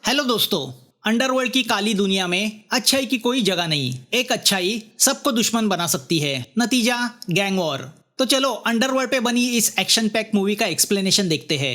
Hello दोस्तों। Underworld की काली दुनिया में अच्छाई की कोई जगह नहीं। एक अच्छाई सबको दुश्मन बना सकती है। नतीजा गैंग वॉर। तो चलो अंडरवर्ल्ड पे बनी इस एक्शन पैक मूवी का एक्सप्लेनेशन देखते हैं।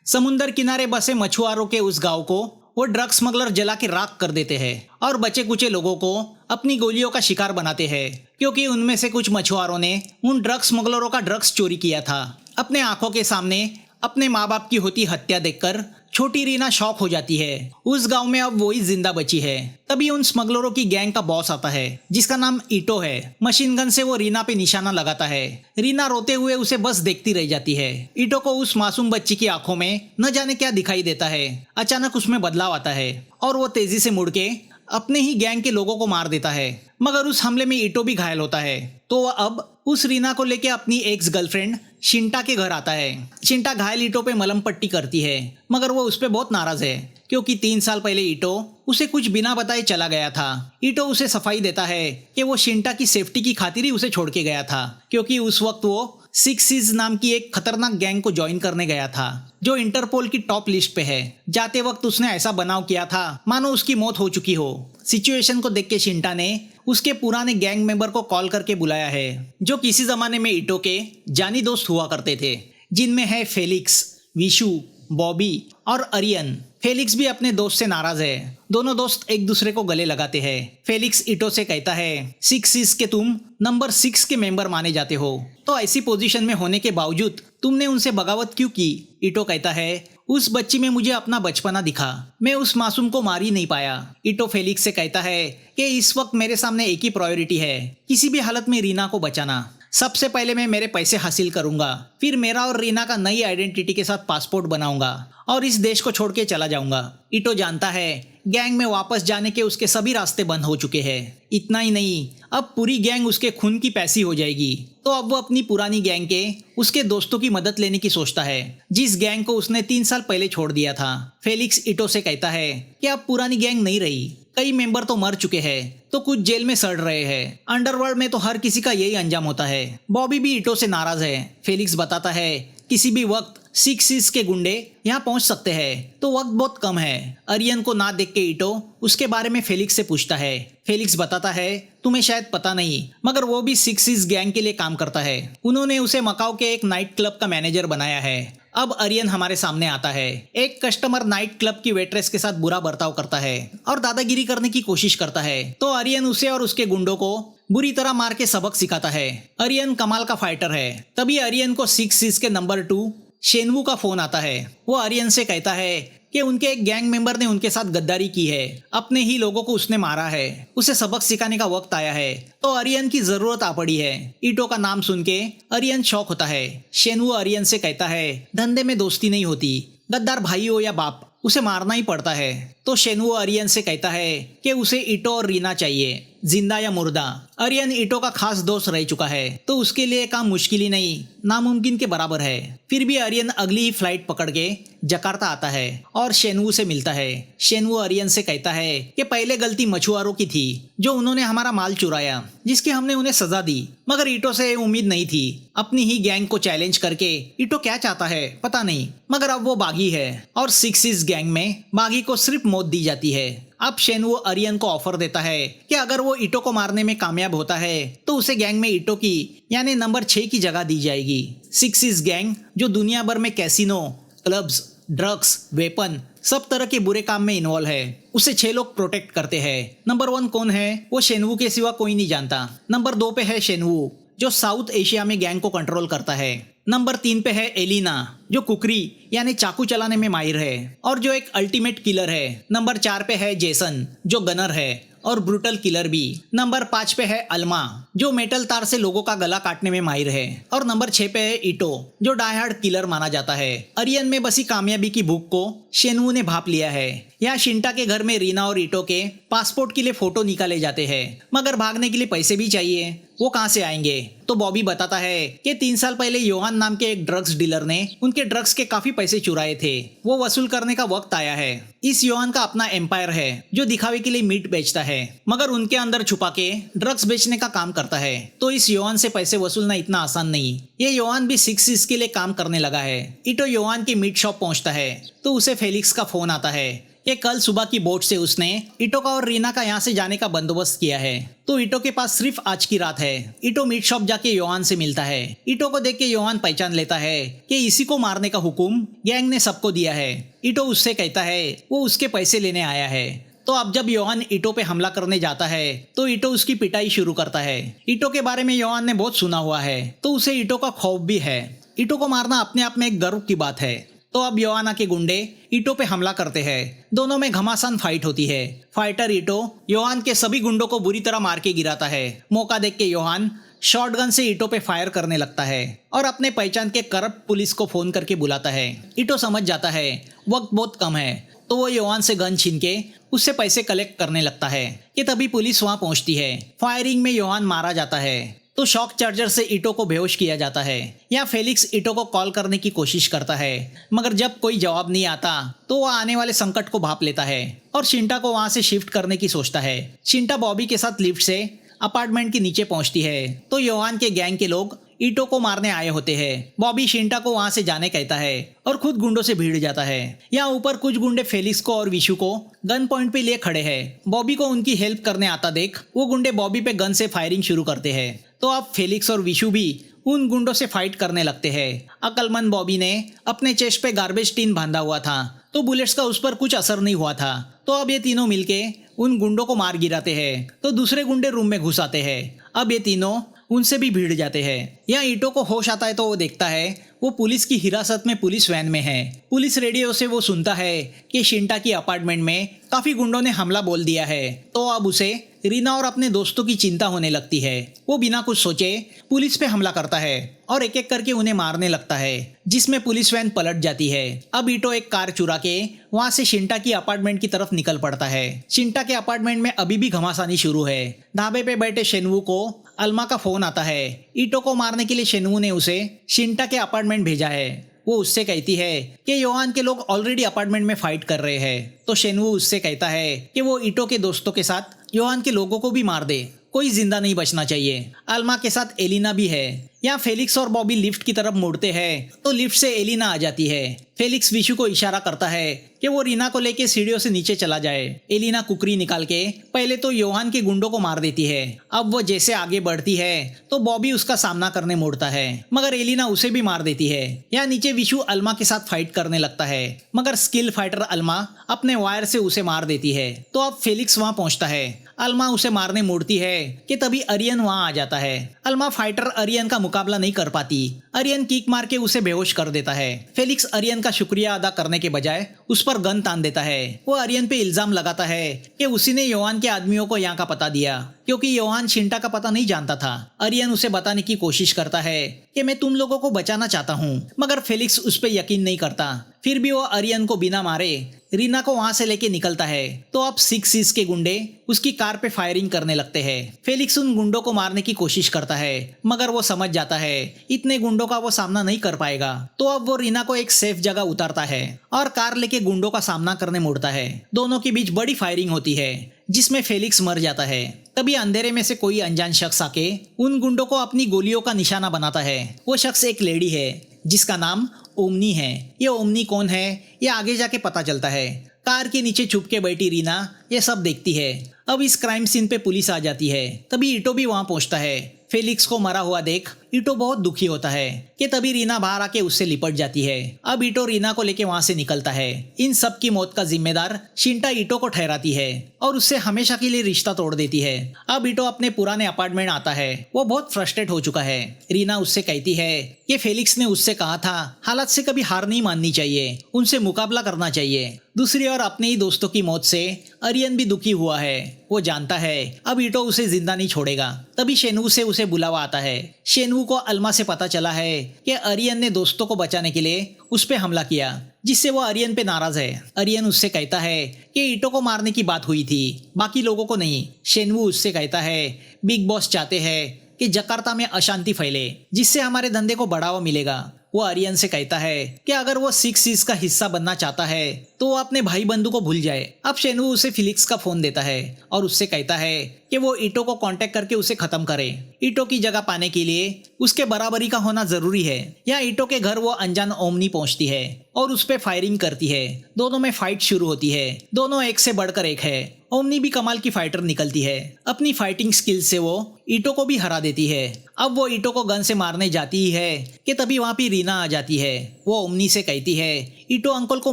समुंदर किनारे बसे मछुआरों के उस गांव को वो ड्रग स्मगलर जला के राख कर देते हैं और बचे कुचे लोगों को अपनी गोलियों का शिकार बनाते हैं, क्योंकि उनमें से कुछ मछुआरों ने उन ड्रग स्मगलरों का ड्रग्स चोरी किया था। अपने आंखों के सामने अपने माँ बाप की होती हत्या देखकर छोटी रीना शॉक हो जाती है। उस गांव में अब वही जिंदा बची है। तभी उन स्मगलरों की गैंग का बॉस आता है जिसका नाम ईटो है। मशीन गन से वो रीना पे निशाना लगाता है। रीना रोते हुए उसे बस देखती रह जाती है। ईटो को उस मासूम बच्ची की आंखों में न जाने क्या दिखाई देता है। अचानक उसमें बदलाव आता है और वो तेजी से मुड़ के अपने ही गैंग के लोगों को मार देता है। मगर उस हमले में ईटो भी घायल होता है। तो वह अब उस रीना को लेके अपनी एक्स गर्लफ्रेंड शिंटा के घर आता है। शिंटा घायल ईटो पे मलम पट्टी करती है, मगर वो उस पे बहुत नाराज है क्योंकि 3 साल पहले ईटो उसे कुछ बिना बताए चला गया था। ईटो उसे सफाई देता है कि वो शिंटा की सेफ्टी की खातिर ही उसे छोड़ के गया था, क्योंकि उस वक्त वो 6 सीज नाम की एक खतरनाक गैंग को ज्वाइन करने गया था जो इंटरपोल की टॉप लिस्ट पे है। जाते वक्त उसने ऐसा बनाव किया था मानो उसकी मौत हो चुकी हो। सिचुएशन को देख के शिंटा ने उसके पुराने गैंग मेंबर को कॉल करके बुलाया है, जो किसी जमाने में ईटो के जानी दोस्त हुआ करते थे, जिनमें है फेलिक्स, विशु, बॉबी और अरियन। फेलिक्स भी अपने दोस्त से नाराज है। दोनों दोस्त एक दूसरे को गले लगाते हैं। फेलिक्स ईटो से कहता है 6 सीज के तुम नंबर 6 के मेंबर माने जाते हो, तो ऐसी पोजीशन में होने के बावजूद तुमने उनसे बगावत क्यों की। ईटो कहता है उस बच्ची में मुझे अपना बचपना दिखा, मैं उस मासूम को मार ही नहीं पाया। ईटो फेलिक्स से कहता है कि इस वक्त मेरे सामने एक ही प्रायोरिटी है, किसी भी हालत में रीना को बचाना। सबसे पहले मैं मेरे पैसे हासिल करूंगा, फिर मेरा और रीना का नई आइडेंटिटी के साथ पासपोर्ट बनाऊंगा और इस देश को छोड़ के चला जाऊंगा। ईटो जानता है गैंग में वापस जाने के उसके सभी रास्ते बंद हो चुके हैं। इतना ही नहीं, अब पूरी गैंग उसके खून की पैसी हो जाएगी। तो अब वो अपनी पुरानी गैंग के उसके दोस्तों की मदद लेने की सोचता है, जिस गैंग को उसने 3 साल पहले छोड़ दिया था। फेलिक्स ईटो से कहता है कि अब पुरानी गैंग नहीं रही, कई मेंबर तो मर चुके हैं, तो कुछ जेल में सड़ रहे हैं। अंडरवर्ल्ड में तो हर किसी का यही अंजाम होता है। बॉबी भी ईटो से नाराज है। फेलिक्स बताता है किसी भी वक्त 6 सीज के गुंडे यहाँ पहुंच सकते हैं, तो वक्त बहुत कम है। अरियन को ना देख के ईटो उसके बारे में फेलिक्स से पूछता है। फेलिक्स बताता है तुम्हें शायद पता नहीं, मगर वो भी 6 सीज गैंग के लिए काम करता है। उन्होंने उसे मकाओ के एक नाइट क्लब का मैनेजर बनाया है। अब अरियन हमारे सामने आता है। एक कस्टमर नाइट क्लब की वेट्रेस के साथ बुरा बर्ताव करता है और दादागिरी करने की कोशिश करता है, तो अरियन उसे और उसके गुंडों को बुरी तरह मार के सबक सिखाता है। अरियन कमाल का फाइटर है। तभी अरियन को 6 सीज के नंबर 2 शेनवू का फोन आता है। वो अरियन से कहता है कि उनके एक गैंग मेंबर ने उनके साथ गद्दारी की है, अपने ही लोगों को उसने मारा है, उसे सबक सिखाने का वक्त आया है, तो अरियन की जरूरत आ पड़ी है। ईटो का नाम सुन के अरियन शॉक होता है। शेनवू अरियन से कहता है धंधे में दोस्ती नहीं होती, गद्दार भाई हो या बाप, उसे मारना ही पड़ता है। तो शेनवू अरियन से कहता है कि उसे ईटो और रीना चाहिए, जिंदा या मुर्दा। अरियन ईटो का खास दोस्त रह चुका है, तो उसके लिए काम मुश्किल ही नहीं, नामुमकिन के बराबर है। फिर भी अरियन अगली ही फ्लाइट पकड़ के जकार्ता आता है और शेनवू से मिलता है। शेनवू अरियन से कहता है कि पहले गलती मछुआरों की थी, जो उन्होंने हमारा माल चुराया, जिसकी हमने उन्हें सजा दी, मगर ईटो से उम्मीद नहीं थी। अपनी ही गैंग को चैलेंज करके ईटो क्या चाहता है पता नहीं, मगर अब वो बागी है और 6 सीज गैंग में बागी को सिर्फ मौत दी जाती है। अब शेनवू अरियन को ऑफर देता है कि अगर वो ईटो को मारने में कामयाब होता है तो उसे गैंग में ईटो की यानी नंबर 6 की जगह दी जाएगी। 6 सीज गैंग जो दुनिया भर में कैसीनो, क्लब्स, ड्रग्स, वेपन, सब तरह के बुरे काम में इन्वॉल्व है, उसे 6 लोग प्रोटेक्ट करते हैं। नंबर 1 कौन है वो शेनवू के सिवा कोई नहीं जानता। नंबर 2 पे है शेनवू, जो साउथ एशिया में गैंग को कंट्रोल करता है। नंबर 3 पे है एलिना, जो कुकरी यानी चाकू चलाने में माहिर है और जो एक अल्टीमेट किलर है। नंबर 4 पे है जेसन, जो गनर है और ब्रूटल किलर भी। नंबर 5 पे है अल्मा, जो मेटल तार से लोगों का गला काटने में माहिर है। और नंबर 6 पे है ईटो, जो डाई हार्ड किलर माना जाता है। अरियन में बसी कामयाबी की भूख को शेनवू ने भाप लिया है। यहाँ शिंटा के घर में रीना और ईटो के पासपोर्ट के लिए फोटो निकाले जाते हैं, मगर भागने के लिए पैसे भी चाहिए, वो कहाँ से आएंगे। तो बॉबी बताता है कि 3 साल पहले योहान नाम के एक ड्रग्स डीलर ने उनके ड्रग्स के काफी पैसे चुराए थे, वो वसूल करने का वक्त आया है। इस योहान का अपना एम्पायर है जो दिखावे के लिए मीट बेचता है, मगर उनके अंदर छुपा के ड्रग्स बेचने का काम करता है। तो इस योहान से पैसे वसूलना इतना आसान नहीं। ये योहान भी 6 इसके लिए काम करने लगा है। इटो योहान की मीट शॉप पहुंचता है तो उसे फेलिक्स का फोन आता है कि कल सुबह की बोट से उसने इटो का और रीना का यहाँ से जाने का बंदोबस्त किया है। तो इटो के पास सिर्फ आज की रात है। इटो मीट शॉप जाके योहान से मिलता है। इटो को देख के योहान पहचान लेता है कि इसी को मारने का हुक्म गैंग ने सबको दिया है। इटो उससे कहता है वो उसके पैसे लेने आया है। तो अब जब योहान इटो पे हमला करने जाता है तो इटो उसकी पिटाई शुरू करता है। इटो के बारे में योहान ने बहुत सुना हुआ है तो उसे इटो का खौफ भी है। इटो को मारना अपने आप में एक गर्व की बात है। तो अब योहाना के गुंडे इटो पे हमला करते हैं। दोनों में घमासान फाइट होती है। फाइटर इटो योहान के सभी गुंडों को बुरी तरह मार के गिराता है। मौका देख के योहान शॉटगन से इटो पे फायर करने लगता है और अपने पहचान के करप्ट पुलिस को फोन करके बुलाता है। इटो समझ जाता है वक्त बहुत कम है तो वो योहान से गन छीन के उससे पैसे कलेक्ट करने लगता है कि तभी पुलिस वहां पहुंचती है। फायरिंग में योहान मारा जाता है तो शॉक चार्जर से इटो को बेहोश किया जाता है। या फेलिक्स इटो को कॉल करने की कोशिश करता है, मगर जब कोई जवाब नहीं आता तो वह आने वाले संकट को भाप लेता है और शिंटा को वहां से शिफ्ट करने की सोचता है। शिंटा बॉबी के साथ लिफ्ट से अपार्टमेंट के नीचे पहुंचती है तो योहान के गैंग के लोग इटो को मारने आए होते हैं। बॉबी शिंटा को वहां से जाने कहता है और खुद गुंडों से भीड़ जाता है। यहाँ ऊपर कुछ गुंडे फेलिक्स को और विशु को गन पॉइंट पे लिए खड़े हैं। बॉबी को उनकी हेल्प करने आता देख वो गुंडे बॉबी पे गन से फायरिंग शुरू करते हैं। तो अब फेलिक्स और विशु भी उन गुंडों से फाइट करने लगते हैं। अकलमंद बॉबी ने अपने चेस्ट पे गार्बेज टीन बांधा हुआ था तो बुलेट्स का उस पर कुछ असर नहीं हुआ था। तो अब ये तीनों मिलके उन गुंडों को मार गिराते हैं तो दूसरे गुंडे रूम में घुस आते हैं। अब ये तीनों उनसे भी भीड़ जाते हैं। यहाँ इटो को होश आता है तो वो देखता है वो पुलिस की हिरासत में पुलिस वैन में है। पुलिस रेडियो से वो सुनता है कि शिंटा की अपार्टमेंट में काफी गुंडों ने हमला बोल दिया है। तो अब उसे रीना और अपने दोस्तों की चिंता होने लगती है। वो बिना कुछ सोचे पुलिस पे हमला करता है और एक एक करके उन्हें मारने लगता है, जिसमें पुलिस वैन पलट जाती है। अब इटो एक कार चुरा के वहां से शिंटा की अपार्टमेंट की तरफ निकल पड़ता है। शिंटा के अपार्टमेंट में अभी भी घमासानी शुरू है। ढाबे पे बैठे शेनवू को अल्मा का फोन आता है। इटो को मारने के लिए शेनवू ने उसे शिंटा के अपार्टमेंट भेजा है। वो उससे कहती है कि योहान के लोग ऑलरेडी अपार्टमेंट में फाइट कर रहे हैं। तो शेनवू उससे कहता है कि वो इटो के दोस्तों के साथ योहान के लोगों को भी मार दे, कोई जिंदा नहीं बचना चाहिए। अल्मा के साथ एलिना भी है। यहाँ फेलिक्स और बॉबी लिफ्ट की तरफ मुड़ते हैं तो लिफ्ट से एलिना आ जाती है। फेलिक्स विशु को इशारा करता है कि वो रीना को लेके सीढ़ियों से नीचे चला जाए। एलिना कुकरी निकाल के पहले तो योहान के गुंडों को मार देती है। अब वो जैसे आगे बढ़ती है तो बॉबी उसका सामना करने मुड़ता है, मगर एलिना उसे भी मार देती है। यहाँ नीचे विशु अल्मा के साथ फाइट करने लगता है, मगर स्किल फाइटर अल्मा अपने वायर से उसे मार देती है। तो अब फेलिक्स वहां पहुंचता है। अल्मा उसे मारने मुड़ती है कि तभी अरियन वहां आ जाता है। अल्मा फाइटर अरियन का मुकाबला नहीं कर पाती। अरियन किक मार के उसे बेहोश कर देता है। फेलिक्स अरियन का शुक्रिया अदा करने के बजाय उस पर गन तान देता है। वो अरियन पे इल्जाम लगाता है कि उसी ने योहान के आदमियों को यहाँ का पता दिया, क्योंकि योहान शिंटा का पता नहीं जानता था। अरियन उसे बताने की कोशिश करता है कि मैं तुम लोगों को बचाना चाहता हूँ, मगर फेलिक्स उस पर यकीन नहीं करता। फिर भी वो अरियन को बिना मारे रीना को वहां से लेके निकलता है। तो अब 6 के गुंडे उसकी कार पे फायरिंग करने लगते हैं। फेलिक्स उन गुंडों को मारने की कोशिश करता है, मगर वो समझ जाता है इतने गुंडों का वो सामना नहीं कर पाएगा। तो अब वो रीना को एक सेफ जगह उतारता है और कार लेके गुंडों का सामना करने मुड़ता है। दोनों के बीच बड़ी फायरिंग होती है जिसमें फेलिक्स मर जाता है। तभी अंधेरे में से कोई अनजान शख्स आके उन गुंडों को अपनी गोलियों का निशाना बनाता है। वो शख्स एक लेडी है जिसका नाम ओमनी है। ये ओमनी कौन है ये आगे जाके पता चलता है। कार के नीचे छुप के बैठी रीना ये सब देखती है। अब इस क्राइम सीन पे पुलिस आ जाती है। तभी इटो भी वहां पहुंचता है। फेलिक्स को मरा हुआ देख इटो बहुत दुखी होता है कि तभी रीना बाहर आके उससे लिपट जाती है। अब इटो रीना को लेके वहां से निकलता है। इन सब की मौत का जिम्मेदार शिंटा इटो को ठहराती है और उससे हमेशा के लिए रिश्ता तोड़ देती है। अब इटो अपने पुराने अपार्टमेंट आता है। वो बहुत फ्रस्ट्रेट हो चुका है। रीना उससे कहती है कि फेलिक्स ने उससे कहा था हालात से कभी हार नहीं माननी चाहिए, उनसे मुकाबला करना चाहिए। दूसरी ओर अपने ही दोस्तों की मौत से अरियन भी दुखी हुआ है। वो जानता है अब इटो उसे जिंदा नहीं छोड़ेगा। तभी शेनवू से उसे बुलावा आता है। शेनवू को अल्मा से पता चला है कि अरियन ने दोस्तों को बचाने के लिए उस पे हमला किया, जिससे वो अरियन पे नाराज है। अरियन उससे कहता है कि इटो को मारने की बात हुई थी, बाकी लोगों को नहीं। शेनवू उससे कहता है बिग बॉस चाहते हैं कि जकार्ता में अशांति फैले, जिससे हमारे धंधे को बढ़ावा मिलेगा। वो आर्यन से कहता है कि अगर वो सिक्स सीज का हिस्सा बनना चाहता है तो वो अपने भाई बंधु को भूल जाए। अब शेनवू उसे फिलिक्स का फोन देता है और उससे कहता है कि वो ईटो को कांटेक्ट करके उसे खत्म करे। ईटो की जगह पाने के लिए उसके बराबरी का होना जरूरी है। यहाँ ईटो के घर वो अनजान ओमनी पहुंचती है और उस पर फायरिंग करती है। दोनों में फाइट शुरू होती है। दोनों एक से बढ़कर एक है। ओमनी भी कमाल की फाइटर निकलती है। अपनी फाइटिंग स्किल से वो ईटो को भी हरा देती है। अब वो ईटो को गन से मारने जाती ही है कि तभी वहाँ पे रीना आ जाती है। वो ओमनी से कहती है ईटो अंकल को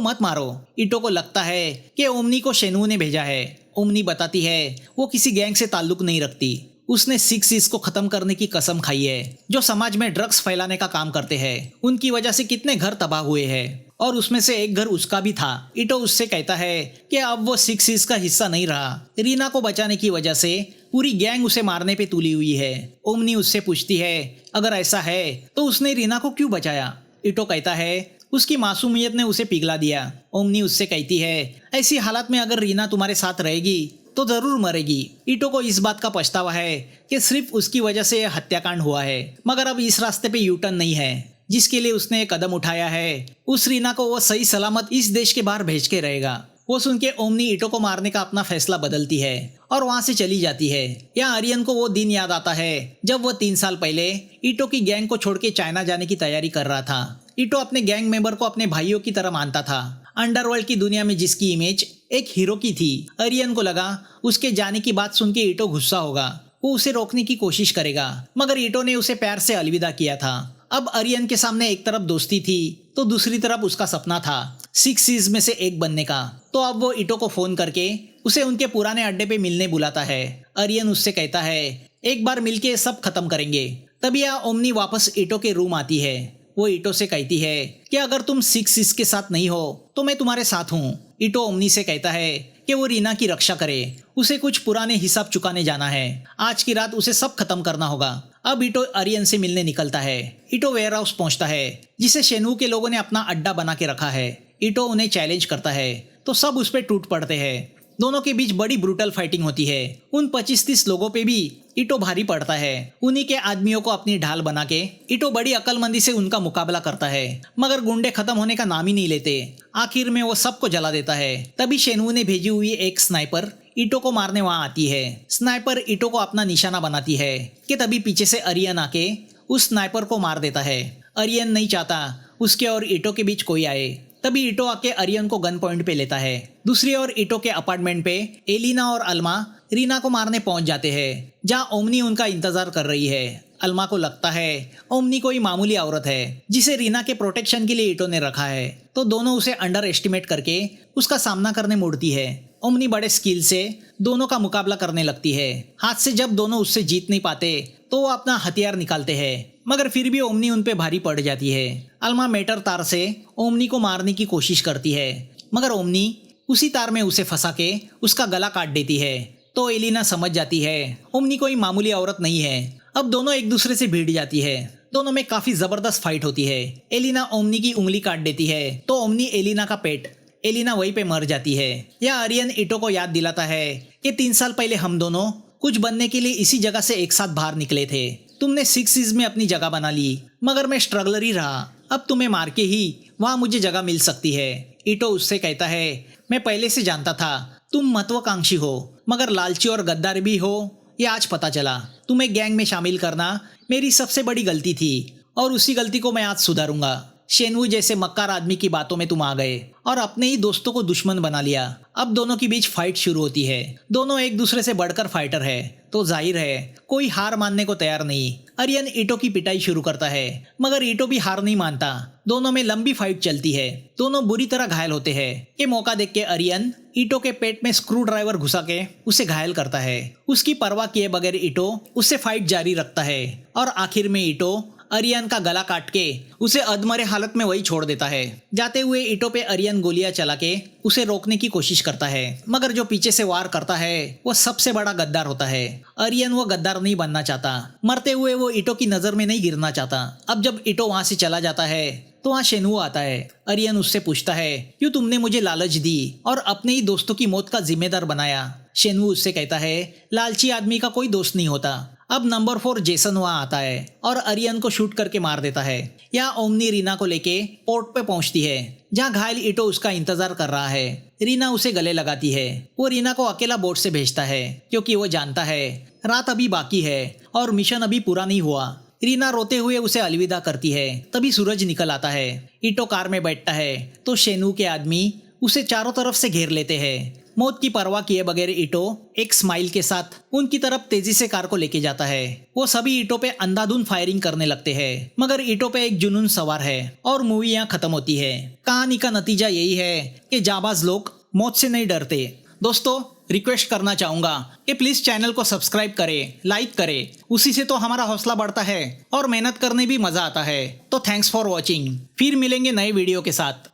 मत मारो। ईटो को लगता है कि ओमनी को शेनवू ने भेजा है। ओमनी बताती है वो किसी गैंग से ताल्लुक नहीं रखती। उसने सिक्स सीज को खत्म करने की कसम खाई है, जो समाज में ड्रग्स फैलाने का काम करते हैं। उनकी वजह से कितने घर तबाह हुए हैं और उसमें से एक घर उसका भी था। ईटो उससे कहता है कि अब वो सिक्स सीज का हिस्सा नहीं रहा। रीना को बचाने की वजह से पूरी गैंग उसे मारने पे तुली हुई है। ओमनी उससे पूछती है अगर ऐसा है तो उसने रीना को क्यों बचाया। ईटो कहता है उसकी मासूमियत ने उसे पिघला दिया। ओमनी उससे कहती है ऐसी हालत में अगर रीना तुम्हारे साथ रहेगी तो जरूर मरेगी। ईटो को इस बात का पछतावा है कि सिर्फ उसकी वजह से यह हत्याकांड हुआ है, मगर अब इस रास्ते पे यू टर्न नहीं है जिसके लिए उसने एक कदम उठाया है। उस रीना को वो सही सलामत इस देश के बाहर भेज के रहेगा। वो सुन के ओमनी ईटो को मारने का अपना फैसला बदलती है और वहां से चली जाती है। यहाँ आर्यन को वो दिन याद आता है जब वो 3 साल पहले ईटो की गैंग को छोड़ के चाइना जाने की तैयारी कर रहा था। ईटो अपने गैंग मेंबर को अपने भाइयों की तरह मानता था। अंडरवर्ल्ड की दुनिया में जिसकी इमेज एक हीरो की थी। आर्यन को लगा उसके जाने की बात सुन के ईटो गुस्सा होगा। वो उसे रोकने की कोशिश करेगा, मगर ईटो ने उसे प्यार से अलविदा किया था। अब आर्यन के सामने एक तरफ दोस्ती थी तो दूसरी तरफ उसका सपना था सिक्स सीज में से एक बनने का। तो अब वो ईटो को फोन करके उसे उनके पुराने अड्डे पे मिलने बुलाता है। आर्यन उससे कहता है एक बार मिलके सब खत्म करेंगे। तभी यहाँ ओमनी वापस ईटो के रूम आती है। वो ईटो से कहती है कि अगर तुम सिक्स सीज के साथ नहीं हो तो मैं तुम्हारे साथ हूँ। ईटो ओमनी से कहता है कि वो रीना की रक्षा करे। उसे कुछ पुराने हिसाब चुकाने जाना है। आज की रात उसे सब खत्म करना होगा। अब ईटो आर्यन से मिलने निकलता है। ईटो वेयर हाउस पहुंचता है जिसे शेनवू के लोगों ने अपना अड्डा बना के रखा है। ईटो उन्हें चैलेंज करता है तो सब उस पर टूट पड़ते हैं। दोनों के बीच बड़ी ब्रूटल फाइटिंग होती है। उन 25-30 लोगों पे भी ईटो भारी पड़ता है। उन्हीं के आदमियों को अपनी ढाल बना के ईटो बड़ी अक्लमंदी से उनका मुकाबला करता है, मगर गुंडे खत्म होने का नाम ही नहीं लेते। आखिर में वो सबको जला देता है। तभी शेनवू ने भेजी हुई एक स्नाइपर ईटो को मारने वहां आती है। स्नाइपर ईटो को अपना निशाना बनाती है कि तभी पीछे से आर्यन आके उस स्नाइपर को मार देता है। आर्यन नहीं चाहता उसके और ईटो के बीच कोई आए। तभी ईटो आके आर्यन को गन पॉइंट पे लेता है। दूसरी ओर ईटो के अपार्टमेंट पे एलिना और अल्मा रीना को मारने पहुंच जाते हैं, जहां ओमनी उनका इंतजार कर रही है। अल्मा को लगता है ओमनी कोई मामूली औरत है जिसे रीना के प्रोटेक्शन के लिए ईटो ने रखा है, तो दोनों उसे अंडर एस्टिमेट करके उसका सामना करने मुड़ती है। ओमनी बड़े स्किल से दोनों का मुकाबला करने लगती है। हाथ से जब दोनों उससे जीत नहीं पाते तो वो अपना हथियार निकालते हैं, मगर फिर भी ओमनी उन पे भारी पड़ जाती है। अल्मा मेटर तार से ओमनी को मारने की कोशिश करती है, मगर ओमनी उसी तार में उसे फंसा के उसका गला काट देती है। तो एलिना समझ जाती है ओमनी कोई मामूली औरत नहीं है। अब दोनों एक दूसरे से भिड़ जाती है। दोनों में काफी जबरदस्त फाइट होती है। एलिना ओमनी की उंगली काट देती है तो ओमनी एलिना का पेट। एलिना वहीं पे मर जाती है। यह आर्यन ईटो को याद दिलाता है कि 3 साल पहले हम दोनों कुछ बनने के लिए इसी जगह से एक साथ बाहर निकले थे। तुमने सिक्स सीज में अपनी जगह बना ली, मगर मैं स्ट्रगलर ही रहा। अब तुम्हें मार के ही वहां मुझे जगह मिल सकती है। ईटो उससे कहता है मैं पहले से जानता था तुम महत्वाकांक्षी हो, मगर लालची और गद्दार भी हो, ये आज पता चला। तुम्हें गैंग में शामिल करना मेरी सबसे बड़ी गलती थी और उसी गलती को मैं आज सुधारूंगा। शेनवू जैसे मक्कार आदमी की बातों में तुम आ गए और अपने ही दोस्तों को दुश्मन बना लिया। अब दोनों के बीच फाइट शुरू होती है। दोनों एक दूसरे से बढ़कर फाइटर है, तो जाहिर है कोई हार मानने को तैयार नहीं। आर्यन ईटो की पिटाई शुरू करता है, मगर ईटो भी हार नहीं मानता। दोनों में लंबी फाइट चलती है। दोनों बुरी तरह घायल होते हैं। ये मौका देख के आर्यन ईटो के पेट में स्क्रू ड्राइवर घुसा के उसे घायल करता है। उसकी परवाह किए बगैर ईटो उससे फाइट जारी रखता है और आखिर में ईटो आर्यन का गला काट के उसे अधमरे हालत में वही छोड़ देता है। जाते हुए ईटो पे आर्यन गोलियां चला के उसे रोकने की कोशिश करता है, मगर जो पीछे से वार करता है वो सबसे बड़ा गद्दार होता है। आर्यन वो गद्दार नहीं बनना चाहता। मरते हुए वो ईटो की नजर में नहीं गिरना चाहता। अब जब ईटो वहां से चला जाता है तो वहाँ शेनवू आता है। आर्यन उससे पूछता है क्यों तुमने मुझे लालच दी और अपने ही दोस्तों की मौत का जिम्मेदार बनाया। शेनवू उससे कहता है लालची आदमी का कोई दोस्त नहीं होता। अब नंबर 4 जेसन वहां आता है और अरियन को शूट करके मार देता है। यहाँ ओमनी रीना को लेके पोर्ट पे पहुंचती है जहाँ घायल ईटो उसका इंतजार कर रहा है। रीना उसे गले लगाती है। वो रीना को अकेला बोट से भेजता है क्योंकि वो जानता है रात अभी बाकी है और मिशन अभी पूरा नहीं हुआ। रीना रोते हुए उसे अलविदा करती है। तभी सूरज निकल आता है। ईटो कार में बैठता है तो शेनू के आदमी उसे चारों तरफ से घेर लेते हैं। मौत की परवाह किए बगैर ईटो एक स्माइल के साथ उनकी तरफ तेजी से कार को लेके जाता है। वो सभी ईटो पे अंधाधुंध फायरिंग करने लगते हैं मगर ईटो पे एक जुनून सवार है और मूवी यहाँ खत्म होती है। कहानी का नतीजा यही है कि जाबाज लोग मौत से नहीं डरते। दोस्तों, रिक्वेस्ट करना चाहूंगा कि प्लीज चैनल को सब्सक्राइब करें, लाइक करें। उसी से तो हमारा हौसला बढ़ता है और मेहनत करने भी मजा आता है। तो थैंक्स फॉर वॉचिंग। फिर मिलेंगे नए वीडियो के साथ।